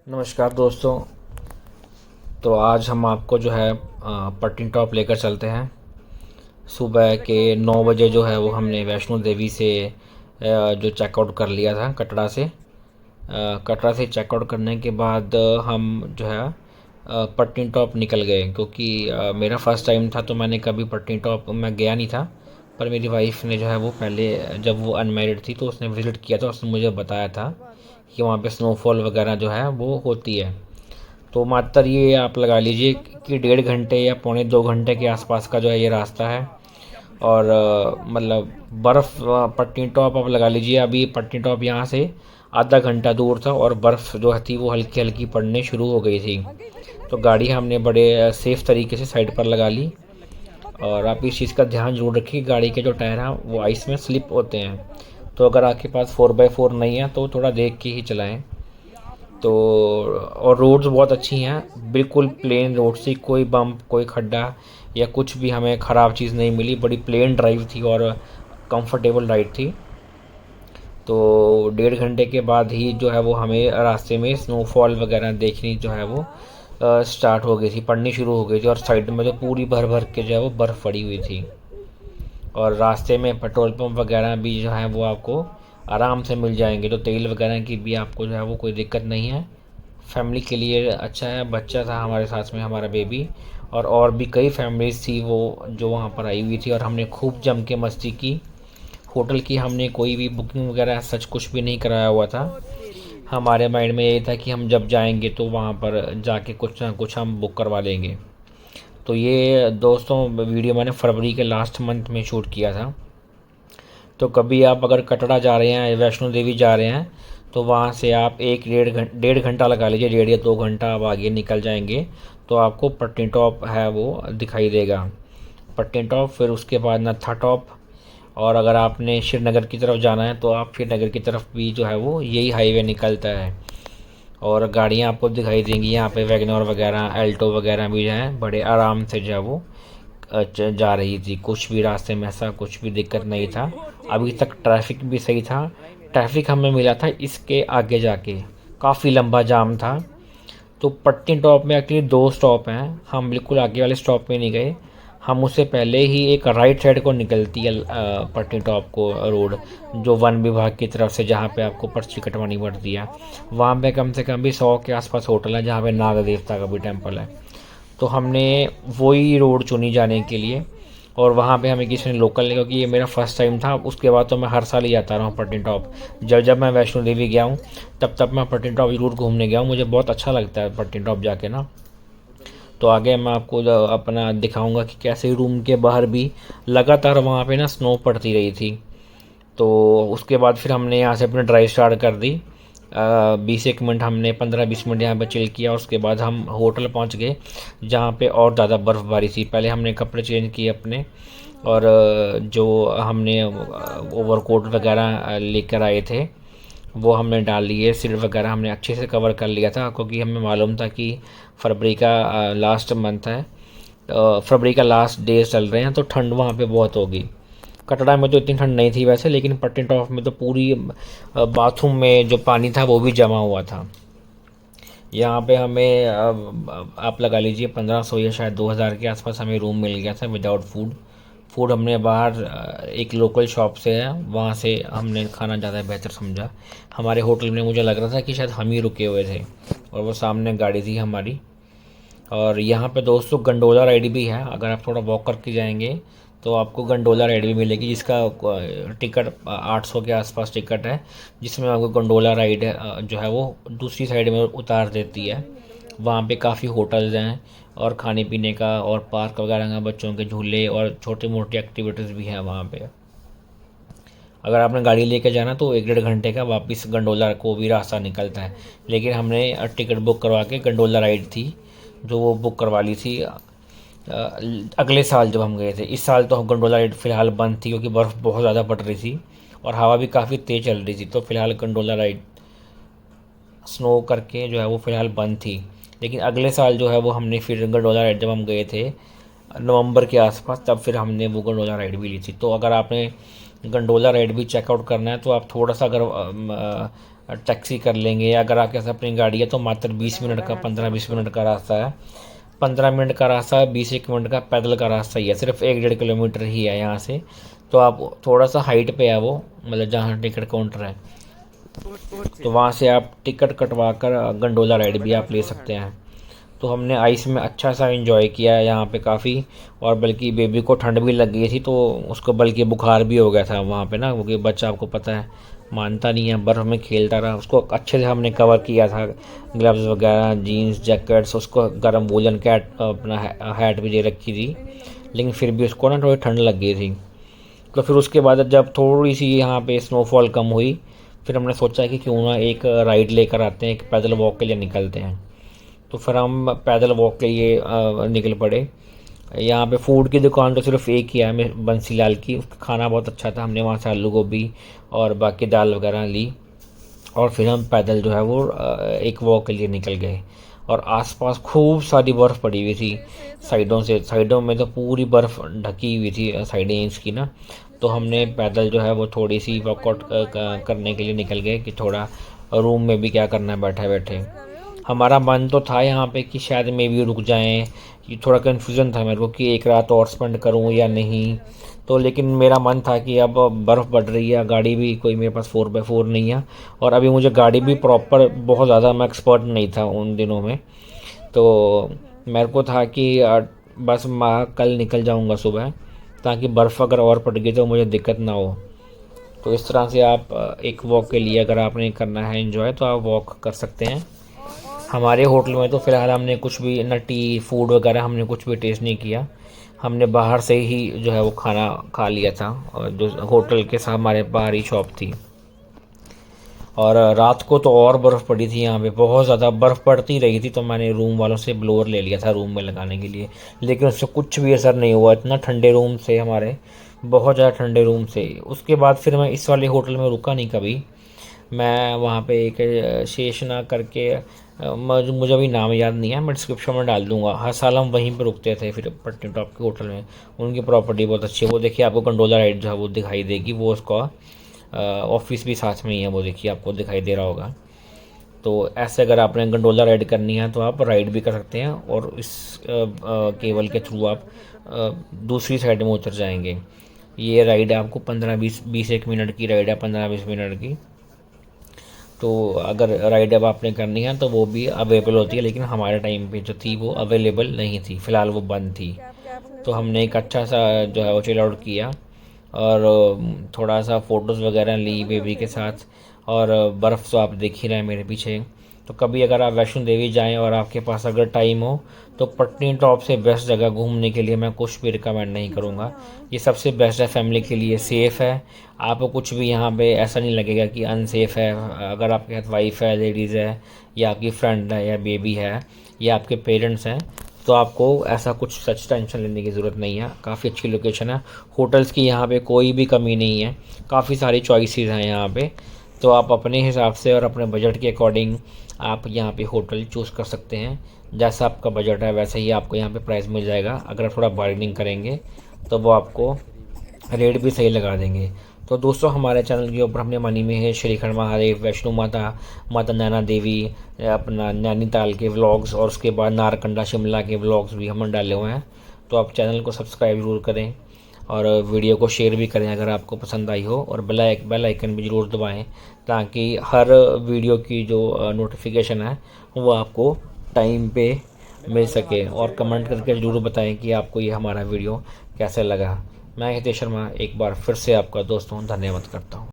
नमस्कार दोस्तों। तो आज हम आपको जो है पत्नीटॉप लेकर चलते हैं। सुबह के 9 बजे जो है वो हमने वैष्णो देवी से जो चेकआउट कर लिया था कटरा से। कटरा से चेकआउट करने के बाद हम जो है पत्नीटॉप निकल गए, क्योंकि मेरा फर्स्ट टाइम था तो मैंने कभी पत्नीटॉप में गया नहीं था। पर मेरी वाइफ ने जो है वो पहले, जब वो अनमैरिड थी तो उसने विज़िट किया था, उसने मुझे बताया था कि वहाँ पे स्नोफॉल वगैरह जो है वो होती है। तो मात्र ये आप लगा लीजिए कि 1.5 घंटे या पौने 2 घंटे के आसपास का जो है ये रास्ता है। और मतलब बर्फ़, पत्नीटॉप आप लगा लीजिए, अभी पत्नीटॉप यहाँ से आधा घंटा दूर था और बर्फ़ जो थी वो हल्की हल्की पड़ने शुरू हो गई थी। तो गाड़ी हमने बड़े सेफ़ तरीके से साइड पर लगा ली। और आप इस चीज़ का ध्यान जरूर रखिए, गाड़ी के जो टायर हैं वो आइस में स्लिप होते हैं। तो अगर आपके पास 4x4 नहीं है तो थोड़ा देख के ही चलाएं। तो और रोड्स बहुत अच्छी हैं, बिल्कुल प्लेन रोड थी, कोई बम्प कोई खड्डा या कुछ भी हमें ख़राब चीज़ नहीं मिली। बड़ी प्लेन ड्राइव थी और कंफर्टेबल राइड थी। तो 1.5 घंटे के बाद ही जो है वो हमें रास्ते में स्नोफॉल वगैरह देखनी जो है वो स्टार्ट हो गई थी, पड़नी शुरू हो गई थी। और साइड में जो पूरी भर भर के जो है वो बर्फ़ पड़ी हुई थी। और रास्ते में पेट्रोल पंप वगैरह भी जो है वो आपको आराम से मिल जाएंगे, तो तेल वगैरह की भी आपको जो है वो कोई दिक्कत नहीं है। फैमिली के लिए अच्छा है। बच्चा था हमारे साथ में, हमारा बेबी, और भी कई फैमिलीज थी वो जो वहाँ पर आई हुई थी, और हमने खूब जम के मस्ती की। होटल की हमने कोई भी बुकिंग वगैरह सच कुछ भी नहीं कराया हुआ था। हमारे माइंड में ये था कि हम जब जाएंगे तो वहाँ पर जाके कुछ ना कुछ हम बुक करवा लेंगे। तो ये दोस्तों वीडियो मैंने फरवरी के लास्ट मंथ में शूट किया था। तो कभी आप अगर कटरा जा रहे हैं, वैष्णो देवी जा रहे हैं, तो वहाँ से आप 1 डेढ़ घंटा लगा लीजिए, 1.5 या 2 घंटा आप आगे निकल जाएंगे तो आपको पत्नीटॉप है वो दिखाई देगा। पत्नीटॉप, फिर उसके बाद नत्था टॉप। और अगर आपने श्रीनगर की तरफ जाना है तो आप श्रीनगर की तरफ भी जो है वो यही हाईवे निकलता है। और गाड़ियाँ आपको दिखाई देंगी यहाँ पे, वैगनर वगैरह, एल्टो वगैरह भी जो हैं बड़े आराम से जो है वो जा रही थी। कुछ भी रास्ते में ऐसा कुछ भी दिक्कत नहीं था। अभी तक ट्रैफिक भी सही था। ट्रैफिक हमें मिला था इसके आगे जाके, काफ़ी लंबा जाम था। तो पट्टी टॉप में एक्चुअली 2 स्टॉप हैं, हम बिल्कुल आगे वाले स्टॉप पे नहीं गए। हम उससे पहले ही एक राइट साइड को निकलती है पट्टी टॉप को रोड, जो वन विभाग की तरफ से, जहाँ पे आपको पर्ची कटवानी पड़ती है। वहाँ पे कम से कम भी 100 के आसपास होटल है जहाँ पे नाग देवता का भी टेम्पल है। तो हमने वही रोड चुनी जाने के लिए। और वहाँ पे हमें किसी ने लोकल नहीं, क्योंकि ये मेरा फर्स्ट टाइम था। उसके बाद तो मैं हर साल ही जाता रहा हूँ पत्नीटॉप। जब जब मैं वैष्णो देवी गया हूँ तब तब मैं पत्नीटॉप ज़रूर घूमने गया हूँ। मुझे बहुत अच्छा लगता है पत्नीटॉप जाके ना। तो आगे मैं आपको अपना दिखाऊंगा कि कैसे रूम के बाहर भी लगातार वहाँ पे ना स्नो पड़ती रही थी। तो उसके बाद फिर हमने यहाँ से अपनी ड्राइव स्टार्ट कर दी। 20 एक मिनट हमने 15-20 मिनट यहाँ पर चिल किया। उसके बाद हम होटल पहुँच गए जहाँ पे और ज़्यादा बर्फ़बारी थी। पहले हमने कपड़े चेंज किए अपने, और जो हमने ओवरकोट वगैरह लेकर आए थे वो हमने डाल लिए। सिर वगैरह हमने अच्छे से कवर कर लिया था, क्योंकि हमें मालूम था कि फरवरी का लास्ट मंथ है, फरवरी का लास्ट डेज चल रहे हैं, तो ठंड वहाँ पे बहुत होगी। कटरा में तो इतनी ठंड नहीं थी वैसे, लेकिन पत्नीटॉप में तो पूरी बाथरूम में जो पानी था वो भी जमा हुआ था। यहाँ पे हमें आप लगा लीजिए 1500 या शायद 2000 के आसपास हमें रूम मिल गया था विदाउट फूड। फूड हमने बाहर एक लोकल शॉप से है, वहाँ से हमने खाना ज़्यादा बेहतर समझा। हमारे होटल में मुझे लग रहा था कि शायद हम ही रुके हुए थे, और वो सामने गाड़ी थी हमारी। और यहाँ पे दोस्तों गंडोला राइड भी है। अगर आप थोड़ा वॉक करके जाएंगे तो आपको गंडोला राइड भी मिलेगी, जिसका टिकट 800 के आसपास टिकट है, जिसमें आपको गंडोला राइड जो है वो दूसरी साइड में उतार देती है। वहाँ पे काफ़ी होटल्स हैं और खाने पीने का और पार्क वगैरह का, बच्चों के झूले और छोटी मोटी एक्टिविटीज़ भी हैं वहाँ पे। अगर आपने गाड़ी लेके जाना तो 1 डेढ़ घंटे का वापस गंडोला को भी रास्ता निकलता है। लेकिन हमने टिकट बुक करवा के, गंडोला राइड थी जो वो बुक करवा ली थी अगले साल जब हम गए थे। इस साल तो गंडोला राइड फ़िलहाल बंद थी, क्योंकि बर्फ़ बहुत ज़्यादा पड़ रही थी और हवा भी काफ़ी तेज़ चल रही थी। तो फ़िलहाल गंडोला राइड स्नो करके जो है वो फ़िलहाल बंद थी। लेकिन अगले साल जो है वो हमने फिर गंडोला राइड, जब हम गए थे नवंबर के आसपास, तब फिर हमने वो गंडोला राइड भी ली थी। तो अगर आपने गंडोला राइड भी चेकआउट करना है तो आप थोड़ा सा अगर टैक्सी कर लेंगे, या अगर आपके साथ अपनी गाड़ी है तो मात्र 20 मिनट का 15-20 मिनट का रास्ता है। 15 मिनट का रास्ता है, 20-1 मिनट का पैदल का रास्ता ही है, सिर्फ 1-1.5 किलोमीटर ही है यहाँ से। तो आप थोड़ा सा हाइट पे है वो, मतलब जहाँ टिकट काउंटर है, तो वहाँ से आप टिकट कटवा कर गंडोला राइड भी आप ले सकते हैं। तो हमने आइस में अच्छा सा एंजॉय किया है यहाँ पे काफ़ी, और बल्कि बेबी को ठंड भी लग गई थी तो उसको बल्कि बुखार भी हो गया था वहाँ पे ना, क्योंकि बच्चा आपको पता है मानता नहीं है, बर्फ़ में खेलता रहा। उसको अच्छे से हमने कवर किया था, ग्लव्स वगैरह, जीन्स, जैकेट्स, उसको गर्म वूलन कैट अपना हैट भी दे रखी थी, लेकिन फिर भी उसको ना थोड़ी ठंड लग गई थी। तो फिर उसके बाद जब थोड़ी सी यहाँ पे स्नोफॉल कम हुई, फिर हमने सोचा कि क्यों ना एक राइड लेकर आते हैं, एक पैदल वॉक के लिए निकलते हैं। तो फिर हम पैदल वॉक के लिए निकल पड़े। यहाँ पे फूड की दुकान तो सिर्फ एक ही है, बंसीलाल की, उसका खाना बहुत अच्छा था। हमने वहाँ से आलू गोभी और बाकी दाल वगैरह ली, और फिर हम पैदल जो है वो एक वॉक के लिए निकल गए। और आसपास खूब सारी बर्फ़ पड़ी हुई थी साइडों में तो पूरी बर्फ़ ढकी हुई थी साइडें इसकी ना। तो हमने पैदल जो है वो थोड़ी सी वर्कआउट करने के लिए निकल गए कि थोड़ा रूम में भी क्या करना है बैठे बैठे। हमारा मन तो था यहाँ पे कि शायद मैं भी रुक जाएं, ये थोड़ा कन्फ्यूज़न था मेरे को कि एक रात और स्पेंड करूँ या नहीं। तो लेकिन मेरा मन था कि अब बर्फ़ पड़ रही है, गाड़ी भी कोई मेरे पास 4x4 नहीं है, और अभी मुझे गाड़ी भी प्रॉपर बहुत ज़्यादा मैं एक्सपर्ट नहीं था उन दिनों में। तो मेरे को था कि बस मैं कल निकल जाऊँगा सुबह, ताकि बर्फ़ अगर और पड़ गई तो मुझे दिक्कत ना हो। तो इस तरह से आप एक वॉक के लिए अगर आपने करना है एंजॉय तो आप वॉक कर सकते हैं। हमारे होटल में तो फ़िलहाल हमने कुछ भी ना टी फूड वगैरह हमने कुछ भी टेस्ट नहीं किया। हमने बाहर से ही जो है वो खाना खा लिया था, और जो होटल के साथ हमारे बाहर ही शॉप थी। और रात को तो और बर्फ़ पड़ी थी यहाँ पे, बहुत ज़्यादा बर्फ़ पड़ती रही थी। तो मैंने रूम वालों से ब्लोअर ले लिया था रूम में लगाने के लिए, लेकिन उससे कुछ भी असर नहीं हुआ। इतना ठंडे रूम से हमारे, बहुत ज़्यादा ठंडे रूम से। उसके बाद फिर मैं इस वाले होटल में रुका नहीं कभी। मैं वहाँ पे एक शेषना करके मुझे अभी नाम याद नहीं है, मैं डिस्क्रिप्शन में डाल दूँगा। हर साल हम वहीं पे रुकते थे फिर पटनी टॉप के होटल में। उनकी प्रॉपर्टी बहुत अच्छी है, वो देखिए आपको गंडोला राइड जो है वो दिखाई देगी, वो उसका ऑफिस भी साथ में ही है, वो देखिए आपको दिखाई दे रहा होगा। तो ऐसे अगर आपने गंडोला राइड करनी है तो आप राइड भी कर सकते हैं, और इस केबल के थ्रू आप दूसरी साइड में उतर जाएंगे। ये राइड आपको 15-20 मिनट की राइड है, 15-20 मिनट की। तो अगर राइड अब आपने करनी है तो वो भी अवेलेबल होती है, लेकिन हमारे टाइम पे जो थी वो अवेलेबल नहीं थी, फ़िलहाल वो बंद थी। तो हमने एक अच्छा सा जो है वो चिल आउट किया, और थोड़ा सा फ़ोटोज़ वगैरह ली बेबी के साथ। और बर्फ़ तो आप देख ही रहे हैं मेरे पीछे। तो कभी अगर आप वैष्णो देवी जाएं और आपके पास अगर टाइम हो तो पटनी टॉप से बेस्ट जगह घूमने के लिए मैं कुछ भी रिकमेंड नहीं करूँगा। ये सबसे बेस्ट है, फैमिली के लिए सेफ़ है। आपको कुछ भी यहाँ पे ऐसा नहीं लगेगा कि अनसेफ़ है। अगर आपके साथ वाइफ है, लेडीज़ है, या आपकी फ्रेंड है, या बेबी है, या आपके पेरेंट्स हैं, तो आपको ऐसा कुछ सच टेंशन लेने की ज़रूरत नहीं है। काफ़ी अच्छी लोकेशन है, होटल्स की यहाँ पे कोई भी कमी नहीं है, काफ़ी सारी चॉइसेस हैं यहाँ पे। तो आप अपने हिसाब से और अपने बजट के अकॉर्डिंग आप यहाँ पे होटल चूज़ कर सकते हैं। जैसा आपका बजट है वैसे ही आपको यहाँ पे प्राइस मिल जाएगा। अगर थोड़ा बार्गेनिंग करेंगे तो वो आपको रेट भी सही लगा देंगे। तो दोस्तों, हमारे चैनल के ऊपर हमने मनी में है श्रीखंड महादेव, वैष्णो माता, माता नैना देवी, अपना नैनीताल के व्लॉग्स, और उसके बाद नारकंडा शिमला के व्लॉग्स भी हमने डाले हुए हैं। तो आप चैनल को सब्सक्राइब ज़रूर करें, और वीडियो को शेयर भी करें अगर आपको पसंद आई हो, और बेल आइकन भी ज़रूर दबाएं, ताकि हर वीडियो की जो नोटिफिकेशन है वो आपको टाइम पे मिल सके। और कमेंट करके ज़रूर बताएं कि आपको ये हमारा वीडियो कैसा लगा। मैं हितेश शर्मा एक बार फिर से आपका दोस्तों धन्यवाद करता हूँ।